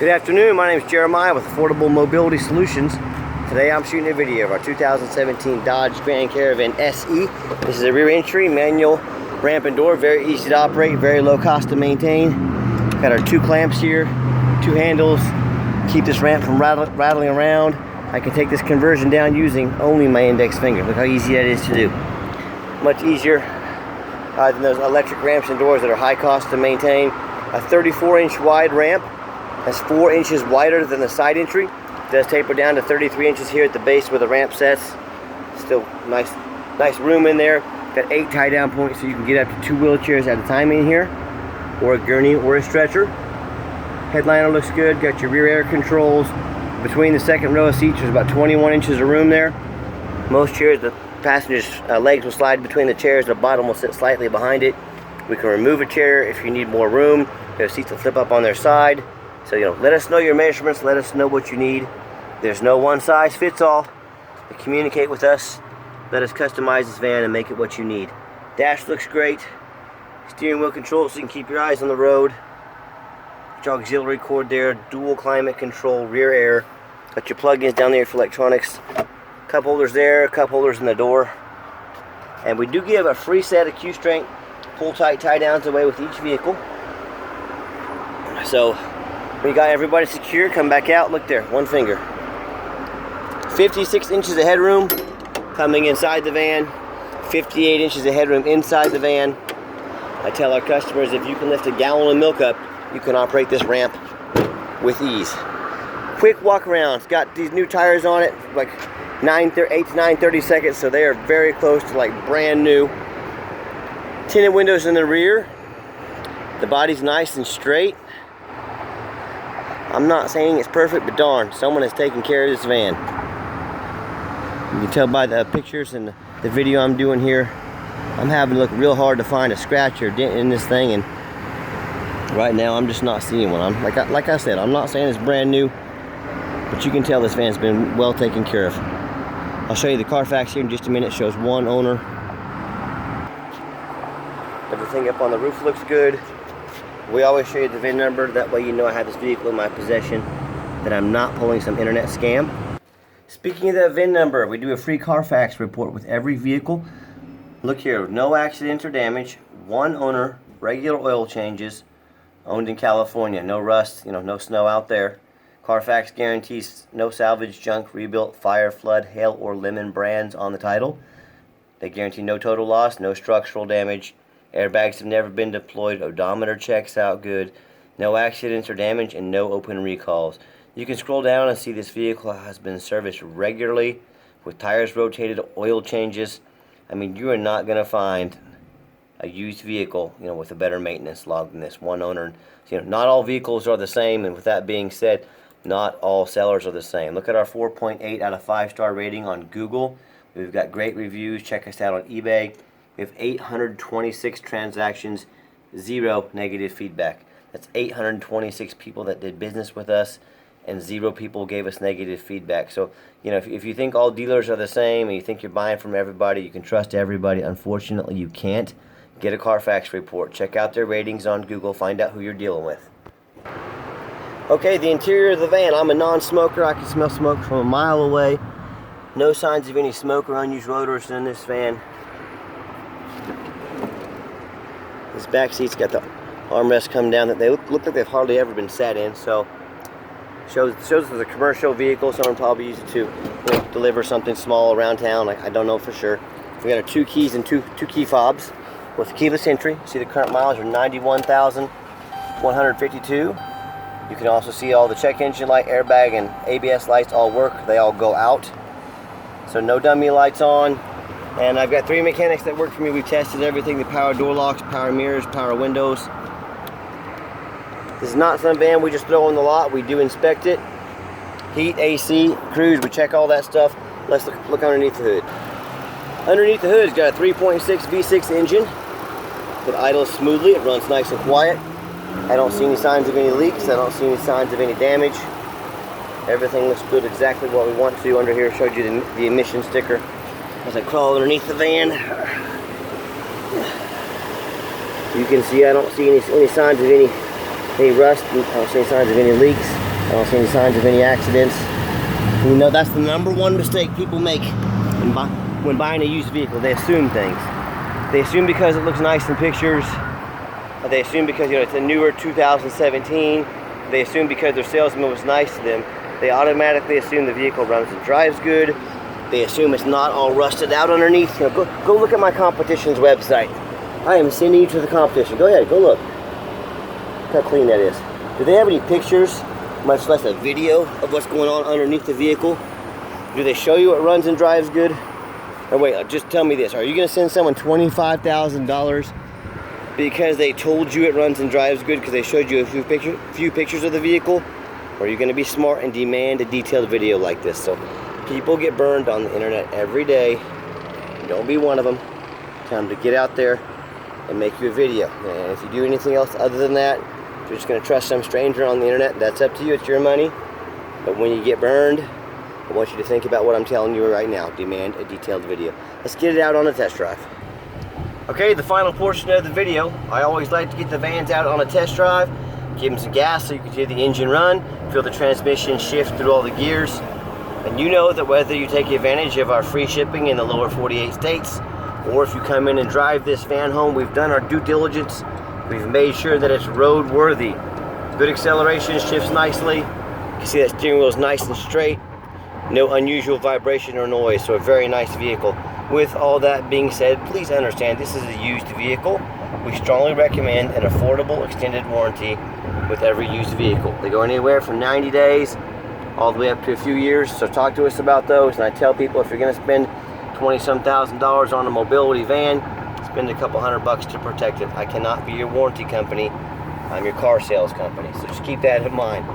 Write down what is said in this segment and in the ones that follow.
Good afternoon, my name is Jeremiah with Affordable Mobility Solutions. Today I'm shooting a video of our 2017 Dodge Grand Caravan SE. This is a rear entry, manual ramp and door, very easy to operate, very low cost to maintain. Got our two clamps here, two handles, keep this ramp from rattling around. I can take this conversion down using only my index finger. Look how easy that is to do. Much easier than those electric ramps and doors that are high cost to maintain. A 34-inch wide ramp. That's 4 inches wider than the side entry. It does taper down to 33 inches here at the base where the ramp sets. Still nice room in there. Got 8 tie down points so you can get up to 2 wheelchairs at a time in here, or a gurney or a stretcher. Headliner looks good. Got your rear air controls. Between the second row of seats there's about 21 inches of room there. Most chairs, the passengers' legs will slide between the chairs. The bottom will sit slightly behind it. We can remove a chair if you need more room. The seats will flip up on their side. So, let us know your measurements, let us know what you need. There's no one size fits all. To communicate with us, let us customize this van and make it what you need. Dash looks great. Steering wheel control so you can keep your eyes on the road. Your auxiliary cord there, dual climate control, rear air. Got your plug-ins down there for electronics. Cup holders there, cup holders in the door. And we do give a free set of Q-strength pull-tight tie-downs away with each vehicle. So, when you got everybody secure, come back out, look there, one finger. 56 inches of headroom coming inside the van, 58 inches of headroom inside the van. I tell our customers if you can lift a gallon of milk up, you can operate this ramp with ease. Quick walk around, it's got these new tires on it, like 8 to 9/30 seconds, so they are very close to like brand new. Tinted windows in the rear, the body's nice and straight. I'm not saying it's perfect, but darn, someone has taken care of this van. You can tell by the pictures and the video I'm doing here, I'm having to look real hard to find a scratch or dent in this thing, and right now I'm just not seeing one. Like I said, I'm not saying it's brand new, but you can tell this van's been well taken care of. I'll show you the Carfax here in just a minute. It shows one owner. Everything up on the roof looks good. We always show you the VIN number, that way you know I have this vehicle in my possession, that I'm not pulling some internet scam. Speaking of that VIN number, we do a free Carfax report with every vehicle. Look here, no accidents or damage, one owner, regular oil changes, owned in California, no rust, no snow out there. Carfax guarantees no salvage, junk, rebuilt, fire, flood, hail, or lemon brands on the title. They guarantee no total loss, no structural damage. Airbags have never been deployed, odometer checks out good, no accidents or damage, and no open recalls. You can scroll down and see this vehicle has been serviced regularly with tires rotated, oil changes. I mean, you are not going to find a used vehicle, with a better maintenance log than this one owner. Not all vehicles are the same, and with that being said, not all sellers are the same. Look at our 4.8 out of 5-star rating on Google. We've got great reviews. Check us out on eBay. We have 826 transactions, 0 negative feedback. That's 826 people that did business with us, and 0 people gave us negative feedback. So, if you think all dealers are the same and you think you're buying from everybody, you can trust everybody, unfortunately you can't. Get a Carfax report. Check out their ratings on Google. Find out who you're dealing with. Okay, the interior of the van. I'm a non-smoker. I can smell smoke from a mile away. No signs of any smoke or unused rotors in this van. This back seat's got the armrest come down that they look like they've hardly ever been sat in, so shows it's a commercial vehicle. Someone probably used it to deliver something small around town. I don't know for sure. We got our 2 keys and two key fobs with keyless entry. See the current miles are 91,152. You can also see all the check engine light, airbag, and ABS lights all work. They all go out, so no dummy lights on. And I've got 3 mechanics that work for me. We've tested everything, the power door locks, power mirrors, power windows. This is not some van we just throw on the lot. We do inspect it. Heat, AC, cruise, we check all that stuff. Let's look underneath the hood. Underneath the hood, it's got a 3.6 V6 engine that idles smoothly. It runs nice and quiet. I don't see any signs of any leaks. I don't see any signs of any damage. Everything looks good, exactly what we want to. Under here, showed you the emission sticker. As I crawl underneath the van, you can see I don't see any signs of any rust. I don't see any signs of any leaks. I don't see any signs of any accidents. You know, that's the #1 mistake people make when buying a used vehicle. They assume things. They assume because it looks nice in pictures. They assume because, you know, it's a newer 2017. They assume because their salesman was nice to them. They automatically assume the vehicle runs and drives good. They assume it's not all rusted out underneath. You know, go look at my competition's website. I am sending you to the competition. Go ahead, go look. Look how clean that is. Do they have any pictures, much less a video of what's going on underneath the vehicle? Do they show you it runs and drives good? Or wait, just tell me this. Are you going to send someone $25,000 because they told you it runs and drives good because they showed you a few pictures of the vehicle? Or are you going to be smart and demand a detailed video like this? So people get burned on the internet every day. Don't be one of them. Time to get out there and make you a video. And if you do anything else other than that, if you're just going to trust some stranger on the internet, that's up to you. It's your money. But when you get burned, I want you to think about what I'm telling you right now. Demand a detailed video. Let's get it out on a test drive. Okay, the final portion of the video. I always like to get the vans out on a test drive, give them some gas so you can hear the engine run, feel the transmission shift through all the gears. And you know that whether you take advantage of our free shipping in the lower 48 states, or if you come in and drive this van home, we've done our due diligence. We've made sure that it's roadworthy. Good acceleration, shifts nicely. You can see that steering wheel is nice and straight. No unusual vibration or noise, so a very nice vehicle. With all that being said, please understand this is a used vehicle. We strongly recommend an affordable extended warranty with every used vehicle. They go anywhere from 90 days all the way up to a few years, so talk to us about those. And I tell people, if you're going to spend $20-some thousand on a mobility van, spend a couple $100 to protect it. I cannot be your warranty company. I'm your car sales company, so just keep that in mind.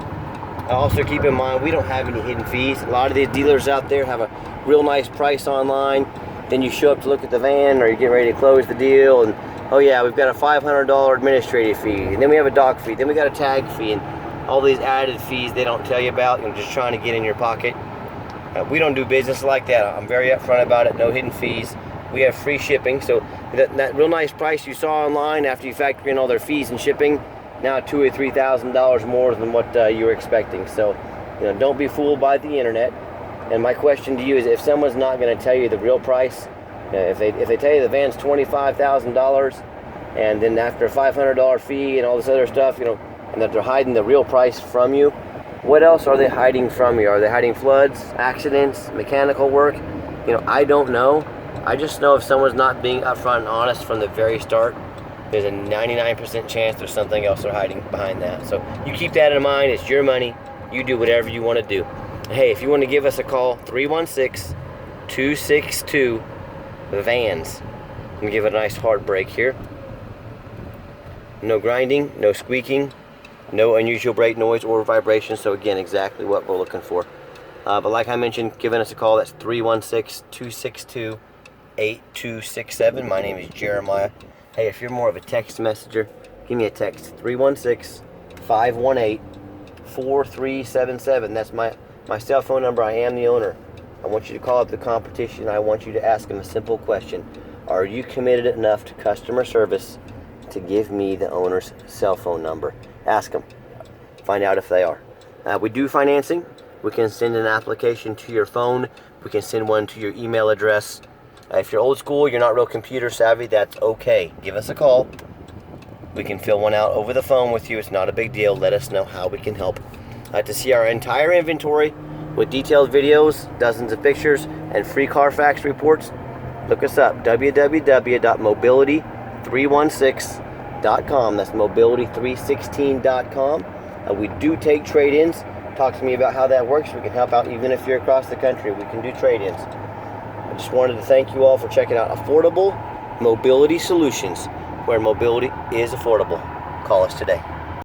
Also keep in mind, we don't have any hidden fees. A lot of these dealers out there have a real nice price online. Then you show up to look at the van, or you get ready to close the deal, and oh yeah, we've got a $500 administrative fee, and then we have a dock fee, then we got a tag fee, and all these added fees they don't tell you about, and just trying to get in your pocket. We don't do business like that. I'm very upfront about it. No hidden fees. We have free shipping, so that real nice price you saw online, after you factor in all their fees and shipping, now $2,000 or $3,000 more than what you were expecting. So, you know, don't be fooled by the internet. And my question to you is, if someone's not going to tell you the real price, if they tell you the van's $25,000, and then after a $500 fee and all this other stuff, you know, and that they're hiding the real price from you, what else are they hiding from you? Are they hiding floods, accidents, mechanical work? You know, I don't know. I just know if someone's not being upfront and honest from the very start, there's a 99% chance there's something else they're hiding behind that. So you keep that in mind. It's your money. You do whatever you want to do. Hey, if you want to give us a call, 316-262-VANS. Let me give it a nice hard break here. No grinding, no squeaking, no unusual brake noise or vibration. So again, exactly what we're looking for. But like I mentioned, giving us a call, that's 316-262-8267. My name is Jeremiah. Hey, if you're more of a text messenger, give me a text, 316-518-4377. That's my cell phone number. I am the owner. I want you to call up the competition. I want you to ask them a simple question. Are you committed enough to customer service to give me the owner's cell phone number? Ask them. Find out if they are. We do financing. We can send an application to your phone. We can send one to your email address. If you're old school, you're not real computer savvy, that's okay. Give us a call. We can fill one out over the phone with you. It's not a big deal. Let us know how we can help. To see our entire inventory with detailed videos, dozens of pictures, and free Carfax reports, look us up, www.mobility316.com. That's mobility316.com. We do take trade-ins. Talk to me about how that works. We can help out even if you're across the country. We can do trade-ins. I just wanted to thank you all for checking out Affordable Mobility Solutions, where mobility is affordable. Call us today.